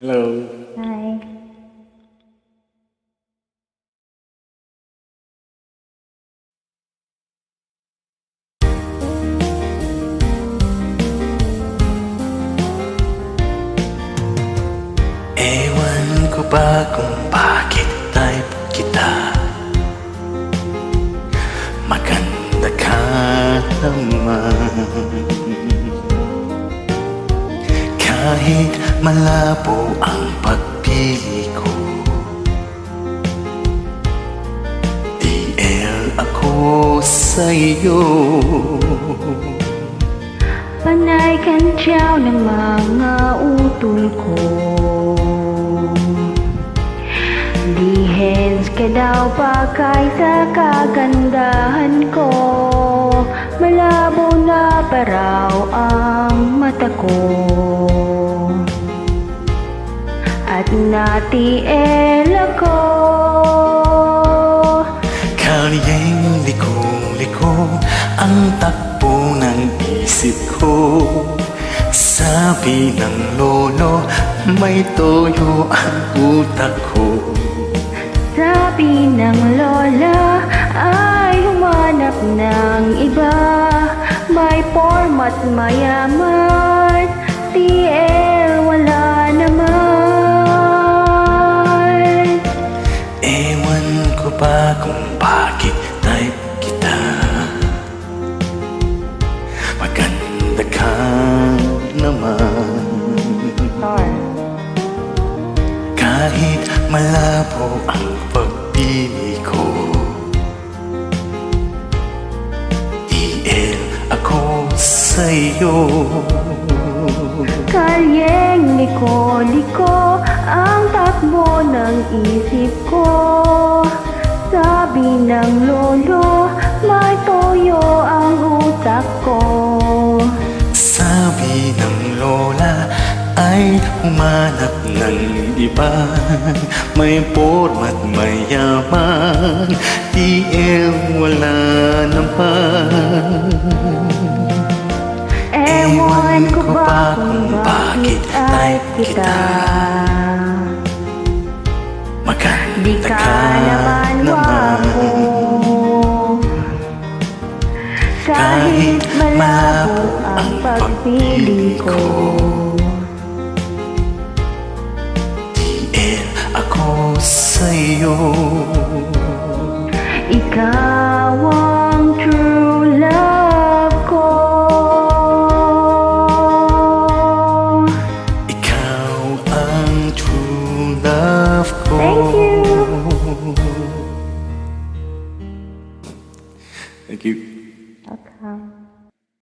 Hello. Hi. Ewan ko ba kung bakit type kita. Maganda ka naman. Kahit malabo ang pagpili ko, DL ako sa'yo. Panay kantyaw ng mga utol ko. Dihens ka daw pakay sa kagandahan ko. Malabo na paraw ang mata ko. At natiel ako. Kalyeng liko-liko ang takbo ng isip ko. Sabi ng lolo, may toyo ang utak ko. Sabi ng lola ay humanap ng iba. May format mayaman, TL wala naman. Ewan ko ba kung bakit type kita. Maganda ka naman. Kahit malabo ang pagpili ko, DL ako sa'yo. Kalyeng liko-liko ang takbo ng isip ko. Sabi ng lolo, may toyo ang utak ko. Sabi ng lola ay humanap ng iba. May format mayaman, TL wala naman. Ewan ko ba kung bakit type kita. Di Maganda ka ka naman naman. wapo. Kahit malabo ang pagpili ko. DL ako sa'yo. Ikaw ang true love ko. Ikaw ang true love ko. Thank you. Thank you. Welcome.